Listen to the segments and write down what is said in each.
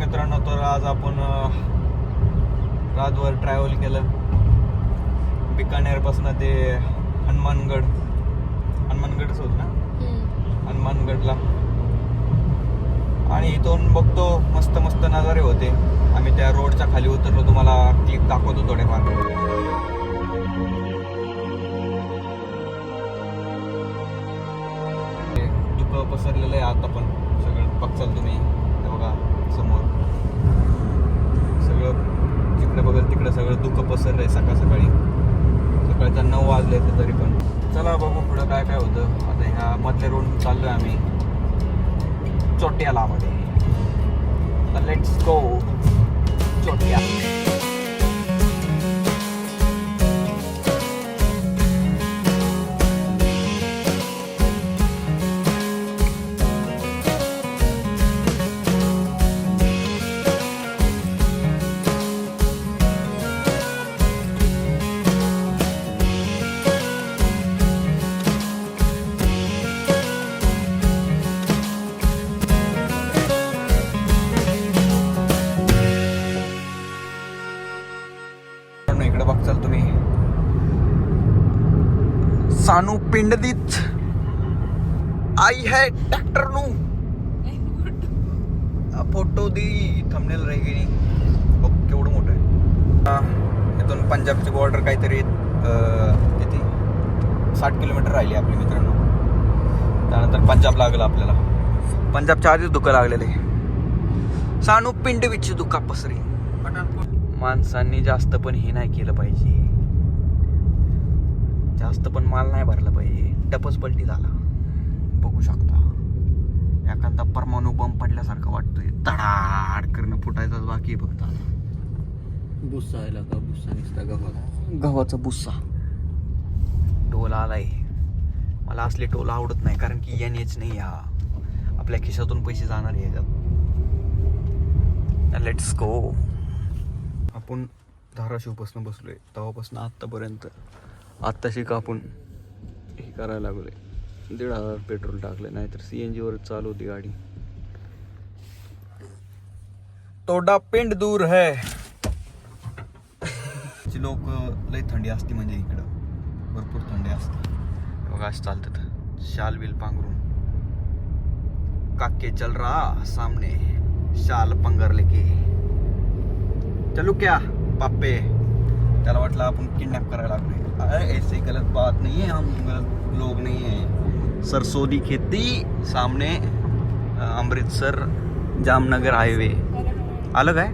मित्रांनो, तर आज आपण रातभर ट्रॅव्हल केलं बिकानेरपासून ते हनुमानगडच होत ना, हनुमानगडला. आणि इथून बघतो मस्त मस्त नजारे होते. आम्ही त्या रोडच्या खाली उतरलो, तुम्हाला क्लिप दाखवतो थोडेफार. धुकं पसरलेलं आहे आता पण सगळं बघचाल तुम्ही. हे बघा समोर सगळं जिकडे बघेल तिकडे सगळं धुकं पसरलं आहे. सकाळी सकाळच्या 9 वाजले तरी पण. चला बघू पुढं काय काय होतं. आता ह्या मधल्या रोड चाललोय आम्ही चोट्याला मध्ये. Let's go Chotya. इकडे बघचाल तुम्ही सानू पिंडदीत आई है ट्रॅक्टर नु फोटो दी थंबनेल रही गेली. केवढं मोठं आहे. इथून पंजाबची बॉर्डर काहीतरी किती 60 किलोमीटर राहिली आपली मित्रांनो. त्यानंतर पंजाब लागलं आपल्याला. पंजाबच्या आधीच धुकं लागलेले. सानू पिंडवीची धुका पसरी. माणसांनी जास्त पण हे नाही केलं पाहिजे, जास्त पण माल नाही भरला पाहिजे. डबच पलटी झाला बघू शकता. एखादा परमाणू बंब पडल्यासारखं वाटतोय. तडाड करणं फुटायचाच बाकी आहे फक्त. बुस्सा आला का? बुस्सा निसता गव्हाचा बुस्सा. टोल आलाय. मला असले टोल आवडत नाही, कारण की यानेच नाही हा आपल्या खिशातून पैसे जाणार आहे याच्यात. Let's go. आपण धाराशिवपासून बसलोय तेव्हापासून आत्तापर्यंत आत्ताशी का आपण हे करायला लागलोय. 1,500 पेट्रोल टाकलं, नाहीतर CNG वरच चालू होती गाडी. तोडा पिंड दूर है. लोक लय थंडी असते, म्हणजे इकडं भरपूर थंडी असते. बघा असं चालतात शाल बिल पांघरून. काके चल रहा सामने शाल पंगर लेके. चलो क्या पापे. त्याला वाटलं आपण किडनॅप करायला लागलोय. ऐसे गलत बात नहीं है, हम गलत लोग नहीं है. सरसोदी खेती सामने अमृतसर जामनगर हायवे अलग आहे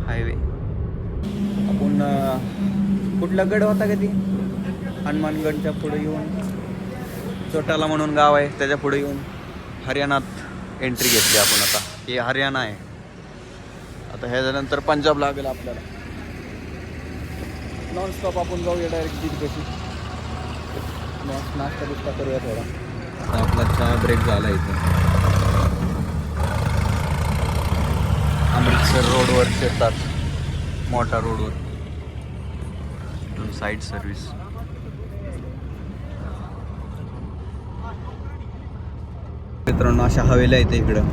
हायवे. आपण कुठला गड होता कधी? हनुमानगडच्या पुढे येऊन चोटाला म्हणून गाव आहे, त्याच्या पुढे येऊन हरियाणात एंट्री घेतली आपण. आता हे हरियाणा आहे. आता ह्याच्यानंतर पंजाब लागेल आपल्याला. नॉनस्टॉप आपण जाऊया डायरेक्ट तिथपाशी. नाश्ता बिस्ता करूया थोडा. आता आपला चहा ब्रेक झाला इथं. अमृतसर रोडवर शेतात, मोठा रोडवर साईड सर्व्हिस. मित्रांनो अशा हवेल्या आहेत इकडं.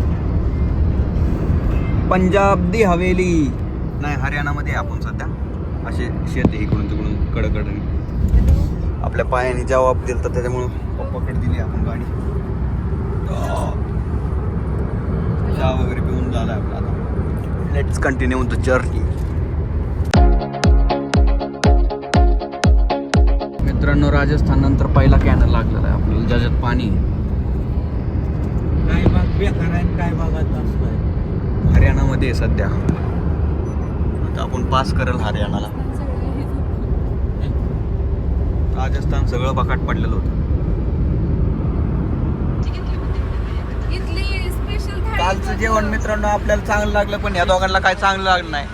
पंजाब दी हवेली नाही, हरियाणामध्ये आपण सध्या. असे शेत आहे इकडून तिकडून कडकडने. आपल्या पायाने जवाब दिला तर त्याच्यामुळं पप्पाकडे दिली आपण गाडी. चहा वगैरे पिऊन झाला आपला. आता लेट्स कंटिन्यू द जर्नी. मित्रांनो, राजस्थान नंतर पहिला कॅनल लागलेला आहे आपल्याला, ज्याच्यात पाणी. काय भाग बेकार आहे, काय भागात असतंय. हरियाणामध्ये आहे सध्या. आता आपण पास करेल हरियाणाला. राजस्थान सगळं बकाट पडलेलं होतं. कालचं जेवण मित्रांनो आपल्याला चांगलं लागलं, पण या दोघांना काय चांगलं लागलं नाही.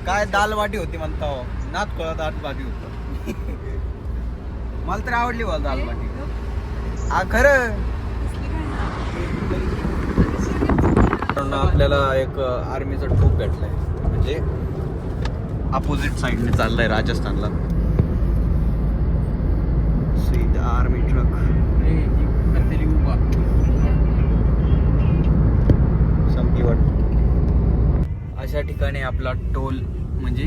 काय दाल वाटी होती म्हणता हो, नात कोळा दाल वाटी होतं. मला तर आवडली बा दाल वाटी. हा खरं. आपल्याला एक आर्मीचा ट्रूप भेटलाय, म्हणजे अपोजिट साईडने चाललाय राजस्थानला. सीधा आर्मी ट्रक. संपली वाट. अशा ठिकाणी आपला टोल म्हणजे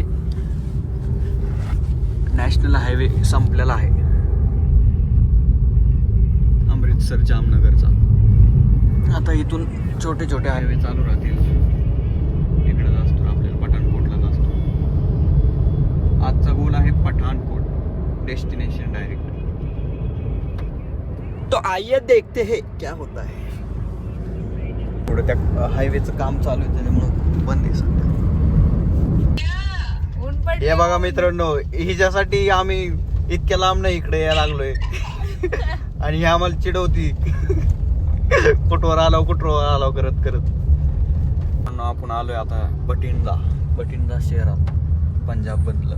नॅशनल हायवे संपलेला आहे, अमृतसर जामनगरचा. आता इथून छोटे छोटे हायवे चालू राहतील. इकडे असतो आपल्याला पठाणकोटला असतो. आजचा गोल आहे पठाणकोट, डेस्टिनेशन डायरेक्ट. तो आइए देखते हैं क्या होता है. थोडं त्या हायवेचं काम चालू आहे त्याच्यामुळं बंद आहे सध्या. हे बघा मित्रांनो, हिच्यासाठी आम्ही इतक्या लांब नाही इकडे यायला लागलोय आणि ही आम्हाला चिडवती कुठवर आलो करत करत. आपण आलोय आता बठिंडा शहरात, पंजाब मधलं.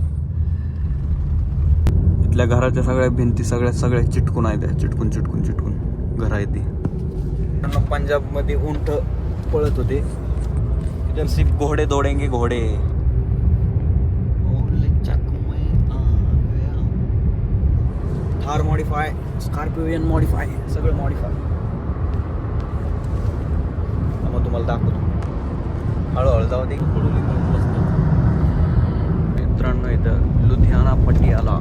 इथल्या घराच्या सगळ्या भिंती सगळ्या चिटकून आहेत, चिटकून घर आहे ती. पंजाब मध्ये उंट पळत होते. इधर सिर्फ घोडे दौड़ेंगे घोडे. थार मॉडिफाय, स्कॉर्पिओन मॉडिफाय, सगळं मॉडिफाय. मग तुम्हाला दाखवतो हळूहळू जाऊ दे. मित्रांनो इथं लुधियाना पटियाला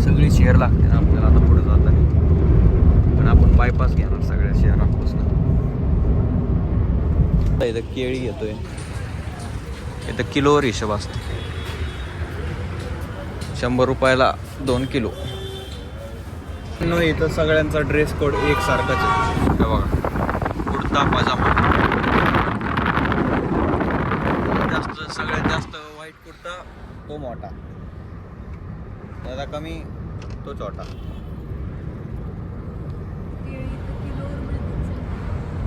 सगळे शहर लागते ना आपल्याला आता पुढे जाताना, पण आपण बायपास घेणार सगळ्या शहरांपासून. इथं केळी घेतोय. इथं किलोवर हिशोब असतो. 100 रुपयाला 2 किलो. इथं सगळ्यांचा ड्रेस कोड एक सारखाच आहे. हे बघा, कुर्ता पाजामा. सगळ्यात जास्त व्हाईट कुर्ता तो मोठा, त्याला कमी तो छोटा.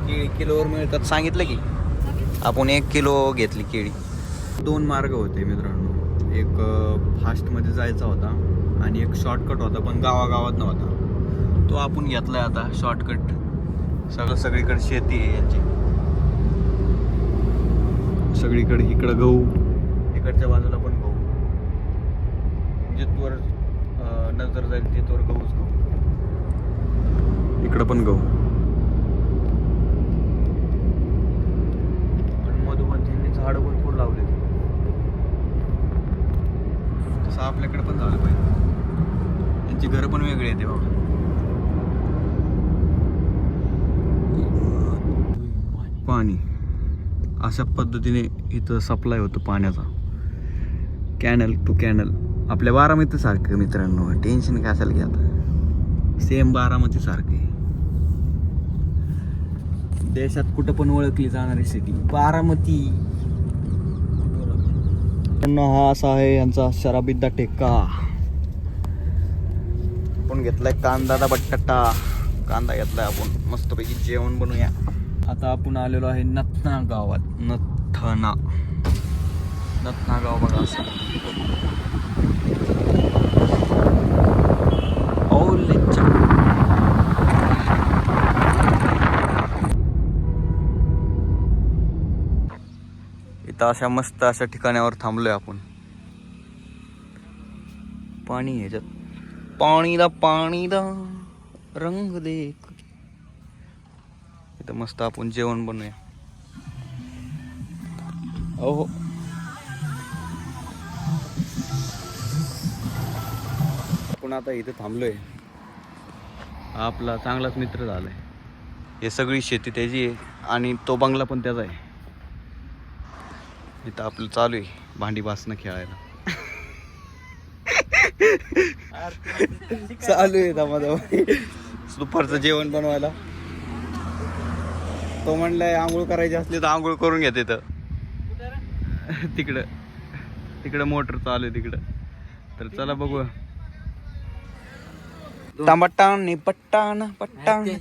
केळी किलोवर मिळतात सांगितलं की. आपण 1 किलो घेतली केळी. 2 मार्ग होते मित्रांनो. एक फास्टमध्ये जायचा होता आणि एक शॉर्टकट होता, पण गावागावात नव्हता. तो आपण घेतलाय आता शॉर्टकट. सगळीकडे शेती आहे यांची, सगळीकडे. इकडं गहू, इकडच्या बाजूला पण गहू. जिथवर नजर जाईल तिथवर गहूच गहू. इकडं पण गहू. पण मधोमध झाडं भरपूर लावले. तसं आपल्याकडे पण झालं पाहिजे. त्यांची घरं पण वेगळी येते बाबा. पाणी अशा पद्धतीने इथं सप्लाय होतं पाण्याचा, कॅनल टू कॅनल. आपल्या बारामती सारखं मित्रांनो, टेन्शन काय असेल घ्या, सेम बारामती सारखे. देशात कुठं पण ओळखली जाणारी सिटी बारामती. हा असा आहे यांचा शराबिद्दा टेका. आपण घेतलाय कांदा बटाटा. कांदा घेतलाय आपण, मस्तपैकी जेवण बनवूया. आता आपण आलेलो आहे नथना गावात. नथना गाव बघा असं. इथं अशा मस्त अशा ठिकाणावर थांबलोय आपण. पाणी ह्याच्यात, पाणी दा रंग दे. इथं मस्त आपण जेवण बनवूया. हो, आपण आता इथं थांबलोय. आपला चांगलाच मित्र झालाय. हे सगळी शेती त्याची आहे आणि तो बंगला पण त्याचा आहे. इथं आपलं चालू आहे भांडी बासणं खेळायला. चालू आहे दमादमा दुपारचं जेवण बनवायला. तो म्हणलाय आंघोळ करायची असली तर आंघोळ करून घेते. तर तिकडं मोटर चालू आहे तिकडं. तर चला बघूया. टमाटान पट्टान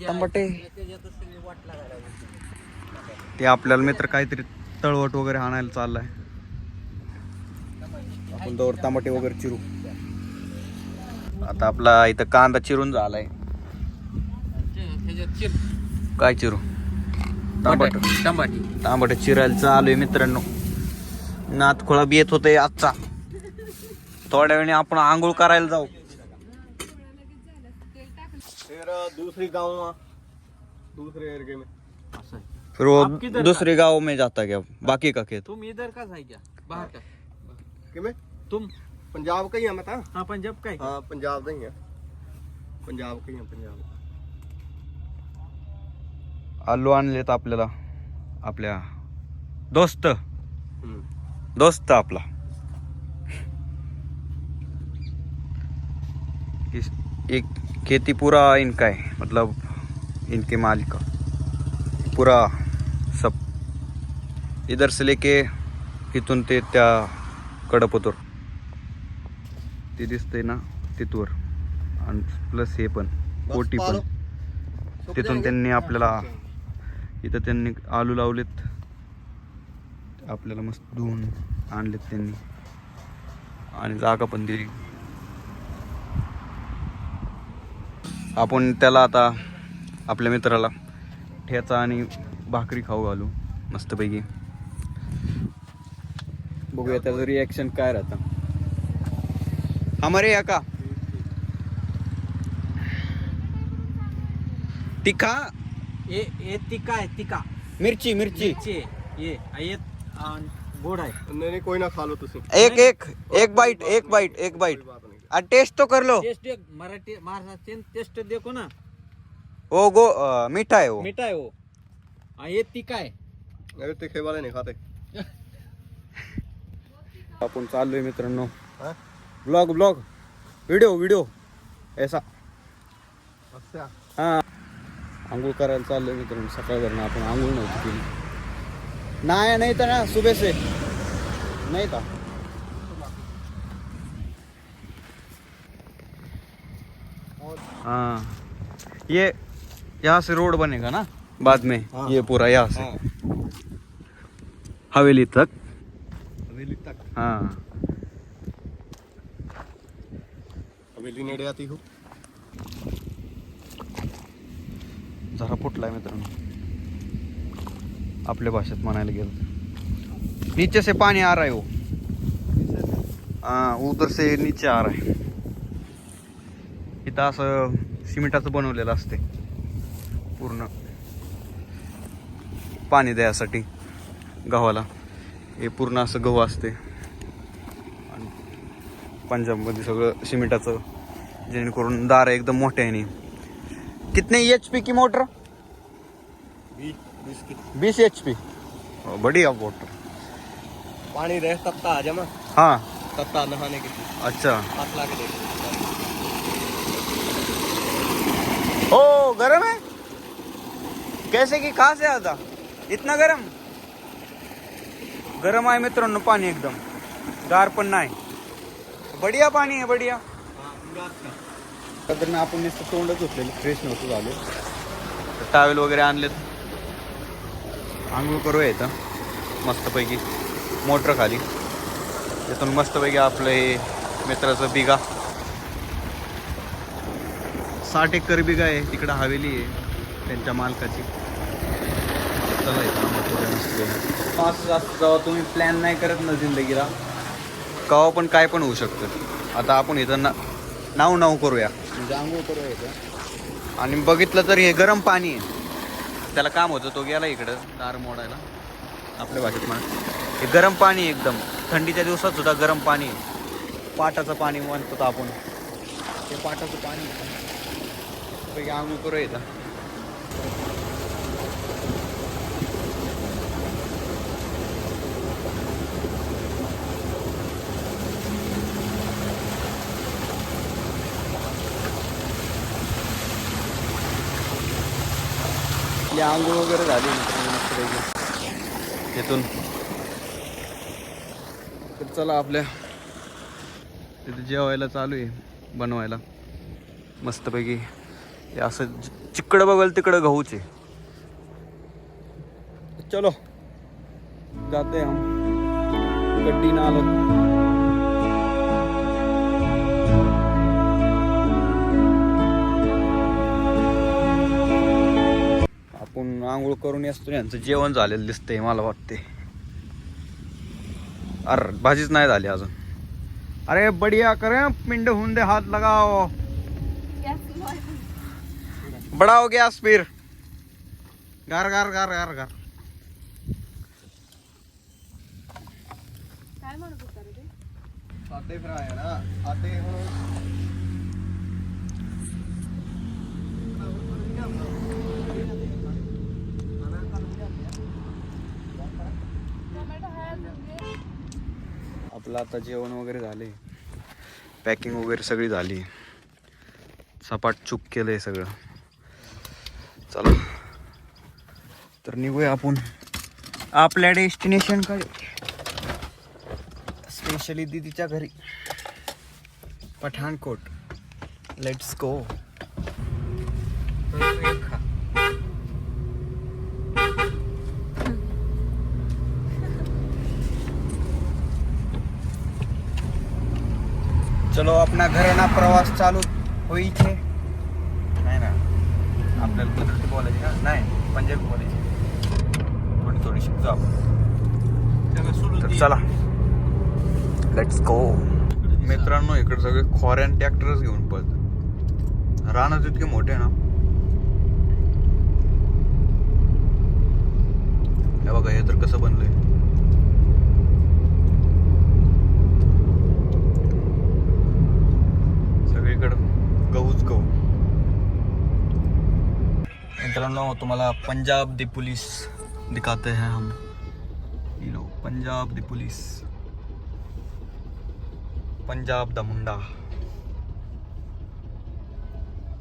टमाटे. ते आपल्याला मित्र काहीतरी तळवट वगैरे आणायला चाललाय. आपण दोर टमाटे वगैरे चिरू. आता आपला इथं कांदा चिरून झालाय. काय चिरू? टमाटे चिरायला चालू आहे मित्रांनो. नातखोळा बी येत होते आजचा. थोड्या वेळाने आपण आंघोळ करायला जाऊ. दूसरी गाँव दूसरे एरिया में फिर वो आप किधर दूसरे गांव में जाता क्या बाकी का खेत? तुम इधर का है क्या बाहर का ਕਿਵੇਂ तुम ਪੰਜਾਬ का ही है मैं ਤਾਂ हाँ पंजाब का है ਹਾਂ ਪੰਜਾਬ ਦਾ ਹੀ ਆ ਪੰਜਾਬ का ही है ਪੰਜਾਬ आलू आणलेत आपल्याला आपल्या दोस्त हम्म. दोस्त आपला एक खेती पूरा इनका है मतलब इनके मालिक का पूरा सब इधर से लेके इथून ते त्या कडपतूर ते दिसतंय ना तिथवर आणि प्लस हे पण कोटी पण तिथून त्यांनी आपल्याला इथं त्यांनी आलू लावलेत आपल्याला मस्त धुवून आणलेत त्यांनी आणि जागा पण दिली आपण त्याला आता आपल्या मित्राला ठेचा आणि भाकरी खाऊ घालू मस्तपैकी बघूया त्याचं रिॲक्शन काय राहतं हमारे यहाँ का तिखा ये तिका है तिका मिर्ची मिर्ची मिर्ची है ये गोड़ है नहीं नहीं कोई ना खा लो तुसी एक एक एक बाइट एक बाइट एक बाइट कोई बात नहीं टेस्ट तो कर लो टेस्ट देख मराठी महाराष्ट्र टेस्ट देखो ना वो मीठा है वो मीठा है वो ये तिका है अरे तीखे वाले नहीं खाते आपण चाललोय मित्रांनो हाँ? ब्लॉग ब्लॉग व्हिडिओ ऐसा अच्छा हा आंघोळ करायला चाललोय मित्रांनो सकाळवरून आपण आंघोळ नव्हती केली नाही तर ना सुबह से नहीं था हाँ ये यहाँ से रोड बनेगा ना बाद में हाँ, ये पूरा यहाँ से हाँ हवेली तक हवेली तक हाँ हवेली नेड़े आती हो जरा फुटलाय मित्रांनो आपल्या भाषेत म्हणायला गेलं तर. नीचे से पानी आ रहा है वो हाँ उधर से नीचे आ रहा है इथं असं सिमेंटाचं बनवलेलं असते पूर्ण पाणी द्यायसाठी गव्हाला हे पूर्ण असं गहू असते आणि पंजाबमध्ये सगळं सिमेंटाचं जेणेकरून दार एकदम मोठ्या आहे कितने HP की मोटर 20 की 20 HP बढ़िया मोटर पानी रहे तत्ता आ जामा हाँ तत्ता नहाने के लिए अच्छा हाथ ला के देख ओ गरम है कैसे की कहाँ से आता इतना गरम गरम आहे मित्रांनो पाणी एकदम गार पण नाही बढिया पाणी आहे बढिया तर आपण नुसतं तोंडच उठलेलं फ्रेश नव्हतं झालो टावेल वगैरे आणलेत आंघोळ करूया इथं मस्तपैकी मोटर खाली तिथून मस्तपैकी आपलं हे मित्राचं बिगा 60 एकर बिगा आहे तिकडं हवेली आहे त्यांच्या मालकाची चला पाच जास्त जेव्हा तुम्ही प्लॅन नाही करत ना जिंदगीला केव्हा पण काय पण होऊ शकतं आता आपण इथं नाव करूया म्हणजे आंघोळ करूया इथं आणि बघितलं तर हे गरम पाणी आहे त्याला काम होतं तो गेला इकडं दार मोडायला आपल्या भाषेत म्हणा हे गरम पाणी एकदम थंडीच्या दिवसात सुद्धा गरम पाणी आहे पाटाचं पाणी म्हणतो आपण ते पाटाचं पाणी पैकी आंघोळ करूया इथं आंघोळ वगैरे झाली तिथून तर चला आपल्या तिथे जेवायला चालू आहे बनवायला मस्तपैकी हे असं चिकडं बघल तिकडं गहूचे चलो जाते हम गड्डी ना आलो आपण आंघोळ करून असतो यांचं जेवण झालेलं दिसतंय मला वाटते अरे भाजीच नाही झाली अजून अरे बढ़िया करे पिंड होऊन दे हाथ लगाओ बड़ा हो गया फिर गार गार गार गार गार काय म्हणत होता रे ते? आते फ्राय है ना आते हो टोमॅटो आहे अजून घे. आपलं आता जेवण वगैरे झाले, पॅकिंग वगैरे सगळी झाली, सपाट चूक केलंय सगळं. चला तर निघूया आपण आपल्या डेस्टिनेशनकडे, स्पेशली दीदीच्या घरी पठाणकोट. Let's go. चलो अपना घराना प्रवास चालू होईचे नाही ना, आपल्याला गुजराती बोलायची ना, नाही पंजाबी बोलायची, थोडी थोडी शिकतो आपण. तर चला लेट्स गो. मित्रांनो इकडे सगळे खोऱ्यान ट्रॅक्टरच घेऊन पळतात. रानात इतके मोठे ना, हे बघा हे तर कसं बनलंय. सगळीकडं गहूच गहू. मित्रांनो तुम्हाला पंजाब दी पुलिस दिखाते हैं हम. ये लो पंजाब दी पुलिस, पंजाब दा मुंडा,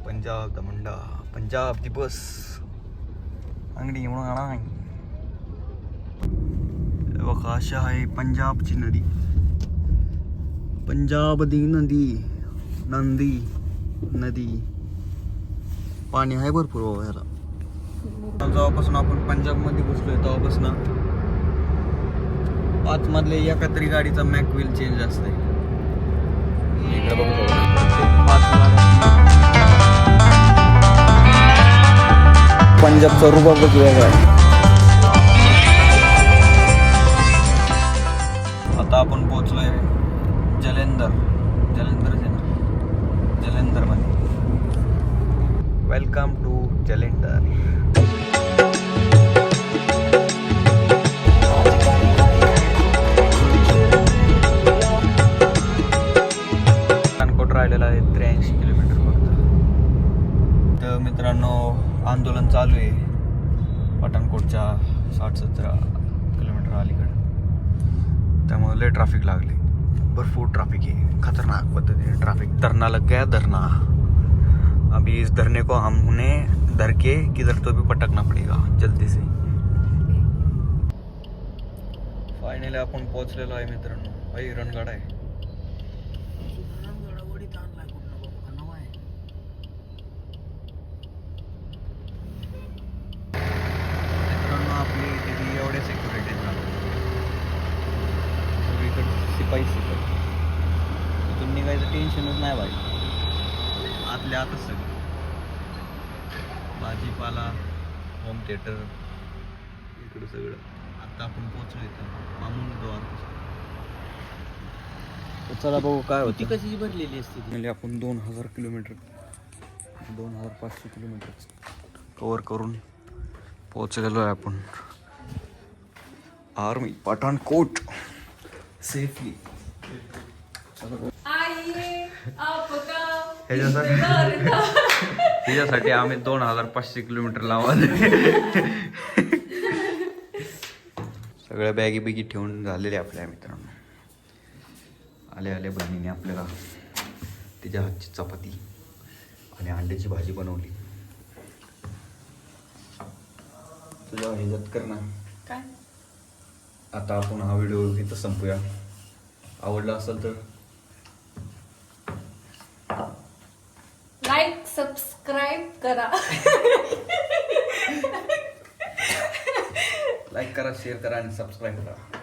पंजाब दा मुंडा, पंजाब दी बस अंगडी म्हणून बघा अशा आहे पंजाबची नदी. पंजाब दी नदी, नंदी नदी, पाणी आहे भरपूर बाबा ह्याला. जेव्हापासून आपण पंजाबमध्ये घुसलोय तेव्हापासून 5 मधले एका तरी गाडीचा मॅक व्हील चेंज असते. इकडे बघू प्रत्येक 5 पंजाबचा रुबाबच वेगळा आहे. आता आपण पोहोचलोय जलंधर. जलंधरच आहे ना, जलंधर मध्ये. Welcome to Jalandhar. पठाणकोट राहिलेला आहे 83 किलोमीटर फक्त. तर मित्रांनो आंदोलन चालू आहे पठाणकोटच्या 60-70 किलोमीटर अलीकडे, त्यामुळे लय ट्रॅफिक लागली. भरपूर ट्रॅफिक आहे, खतरनाक पद्धतीने ट्रॅफिक. धरना लग गया, धरना. अभी इस धरने को हमने धर के किधर तो भी पटकना पड़ेगा जल्दी से. फायनली आपण पोहोचलेलो आहे मित्रांनो. भाई रणगाडा आहे. मित्रांनो आपली इथे एवढे सिक्युरिटी सगळीकडे शिपाई इथून निघायचं टेन्शनच नाही भाई. आतल्या आतच सगळं भाजीपाला, होम थिएटर, इकडं सगळं. आता आपण पोहोचलो इथं मामून द्वार. चला बघू काय होती कशी भरलेली असते ती. म्हणजे आपण 2000 किलोमीटर 2500 किलोमीटर कवर करून पोहोचलेलो आहे आपण आर्मी पठाणकोट सेफली. ह्याच्यासाठी आम्ही 2500 किलोमीटर लावले. सगळ्या बॅगी बिगी ठेवून झालेले आपल्या मित्रांनो. आले बहिणीने आपल्याला तिच्या हातची चपाती आणि अंड्याची भाजी बनवली. तुझ्या ह्याच्यात कर ना काय? आता आपण हा व्हिडिओ इथं संपूया. आवडला असेल तर लाईक सबस्क्राईब करा. लाईक करा, शेअर करा आणि सबस्क्राईब करा.